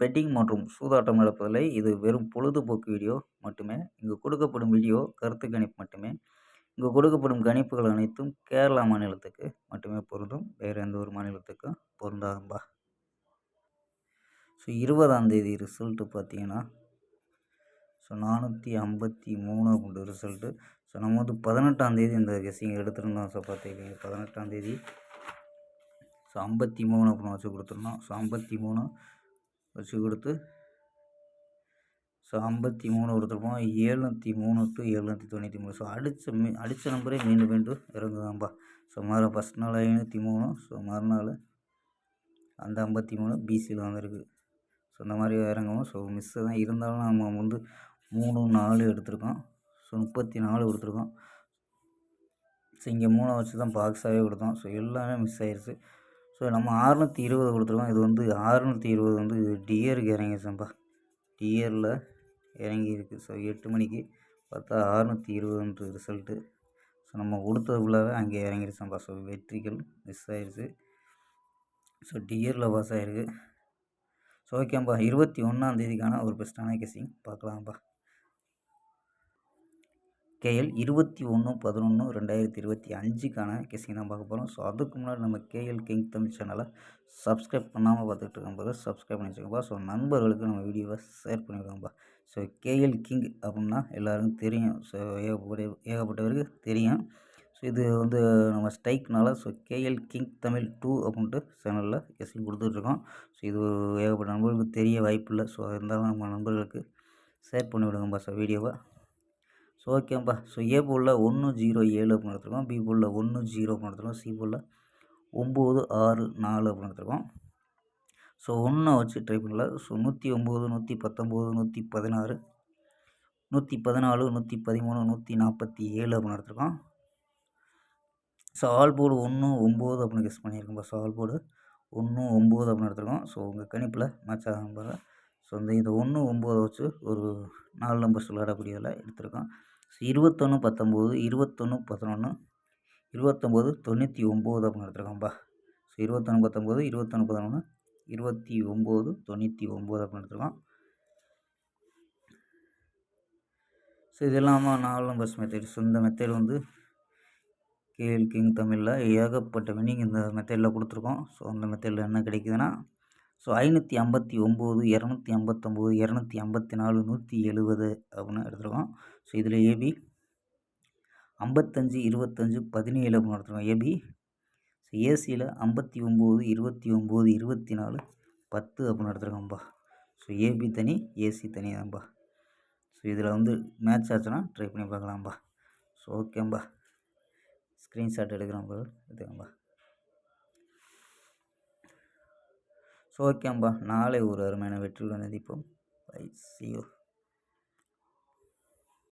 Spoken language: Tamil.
பெட்டிங் மற்றும் சூதாட்டம் நடப்பதில்லை. இது வெறும் பொழுதுபோக்கு வீடியோ மட்டுமே. இங்கு கொடுக்கப்படும் வீடியோ கருத்து கணிப்பு மட்டுமே. இங்கு கொடுக்கப்படும் கணிப்புகள் அனைத்தும் கேரளா மாநிலத்துக்கு மட்டுமே பொருந்தும். வேறு எந்த ஒரு மாநிலத்துக்கும் பொருந்தாதும்பா. ஸோ 20ஆம் தேதி ரிசல்ட்டு பார்த்தீங்கன்னா 453 அப்படின்ற ரிசல்ட்டு. ஸோ நம்ம வந்து 18ஆம் தேதி இந்த கெஸ்ஸிங் எடுத்திருந்தோம். ஸோ பார்த்துக்கிங்க 18ஆம் தேதி. ஸோ 53 அப்படின்னு வச்சு கொடுத்துருந்தோம். ஸோ 53 வச்சு கொடுத்து ஸோ 53 கொடுத்துருப்போம். 703 to 793. ஸோ அடித்த நம்பரே மீண்டும் மீண்டும் இறங்குதான்பா. ஸோ ஃபஸ்ட் நாள் 503. ஸோ மறுநாள் அந்த 53 பிசியில் வந்திருக்கு. ஸோ இந்த மாதிரி இறங்கவும். ஸோ மிஸ்ஸு தான் இருந்தாலும் நம்ம வந்து 3, 4 எடுத்திருக்கோம். ஸோ 34 கொடுத்துருக்கோம். ஸோ இங்கே 3 வச்சு தான் பாக்ஸாகவே கொடுத்தோம். ஸோ எல்லாமே மிஸ் ஆயிடுச்சு. ஸோ நம்ம 620 கொடுத்துருக்கோம். இது வந்து 620 வந்து டியருக்கு இறங்கிடுச்சோம்ப்பா. டியரில் இறங்கியிருக்கு. ஸோ 8 மணிக்கு பார்த்தா 620 ரிசல்ட்டு. ஸோ நம்ம கொடுத்தது ஃபுல்லாகவே அங்கே இறங்கிடுச்சோம்ப்பா. ஸோ வெற்றிகள் மிஸ் ஆயிடுச்சு. ஸோ டியரில் பாஸ் ஆகிருக்கு. ஸோ ஓகேப்பா. 21ஆம் தேதிக்கான ஒரு பெஸ்ட்டான கெஸ்ஸிங் பார்க்கலாம்ப்பா. கேஎல் 21/11/2025க்கான கெஸ்ஸிங் தான் பார்க்க போகிறோம். ஸோ அதுக்கு முன்னாடி நம்ம கேஎல் கிங் தமிழ் சேனலை சப்ஸ்கிரைப் பண்ணாமல் பார்த்துட்டு இருக்கும்போது சப்ஸ்கிரைப் பண்ணி வச்சுக்கோப்பா. ஸோ நண்பர்களுக்கு நம்ம வீடியோவை ஷேர் பண்ணிவிடுவோம்ப்பா. ஸோ கேஎல் கிங் அப்படின்னா எல்லாருக்கும் தெரியும். ஸோ ஏகப்பட்டவருக்கு தெரியும். ஸோ இது வந்து நம்ம ஸ்ட்ரைக்னால ஸோ கேஎல் கிங் தமிழ் 2 அப்படின்ட்டு சேனலில் கெஸ்ஸிங் கொடுத்துட்ருக்கோம். ஸோ இது ஏகப்பட்ட நண்பர்களுக்கு தெரிய வாய்ப்பு இல்லை. ஸோ இருந்தாலும் நம்ம நண்பர்களுக்கு ஷேர் பண்ணி விடுங்கப்பா. ஸோ வீடியோவை. ஸோ ஓகேப்பா. ஸோ ஏ போலில் 107 அப்படின்னு எடுத்துருக்கோம். பி போலில் 10 அப்படின்னு எடுத்துருக்கோம். சி போலில் 964 அப்படின்னு எடுத்துருக்கோம். ஸோ 1 வச்சு ட்ரை பண்ணல. ஸோ 109, 119, 116, 114, 113, 147 அப்படின்னு எடுத்துருக்கோம். ஸோ ஆல் போர்டு 1, 9 அப்படின்னு கெஸ் பண்ணியிருக்கோம்ப்பா. ஸோ ஆல் போர்டு 1, 9 அப்படின்னு எடுத்துருக்கோம். ஸோ உங்கள் கணிப்பில் மேட்ச் ஆகும் பாருங்க. ஸோ இந்த 1, 9 வச்சு ஒரு 4 நம்பர்ஸ் விளையாடக்கூடியதில் எடுத்திருக்கோம். ஸோ 21, 19, 21, 11, 29, 99 அப்படின்னு எடுத்துருக்கோம்ப்பா. ஸோ 21, 19, 21, 11, 29, 99 அப்படின்னு எடுத்துருக்கோம். ஸோ இது இல்லாமல் 4 நம்பர்ஸ் மெத்தட். ஸோ இந்த மெத்தட் வந்து கேஎல் கிங் தமிழில் ஏகப்பட்ட வின்னிங் இந்த மெத்தடில் கொடுத்துருக்கோம். ஸோ அந்த மெத்தடில் என்ன கிடைக்குதுன்னா ஸோ 559, 259, 254, 170 அப்படின்னு எடுத்துருக்கோம். ஸோ இதில் ஏபி 55, 25, 17 அப்படின்னு எடுத்துருக்கோம் ஏபி. ஸோ ஏசியில் 59, 29, 24, 10 அப்படின்னு எடுத்துருக்கோம்ப்பா. ஸோ ஏபி தனி, ஏசி தனி தான்ப்பா. ஸோ இதில் வந்து மேட்ச் ஆச்சுன்னா ட்ரை பண்ணி பார்க்கலாம்ப்பா. ஸோ ஓகேம்பா. ஸ்க்ரீன்ஷாட் எடுக்கிறோம்ப்பா. எடுத்துக்கோம்பா. ஸோ ஓகேம்பா. நாளை ஒரு அருமையான வெற்றியுடன் சந்திப்போம். பை. See you.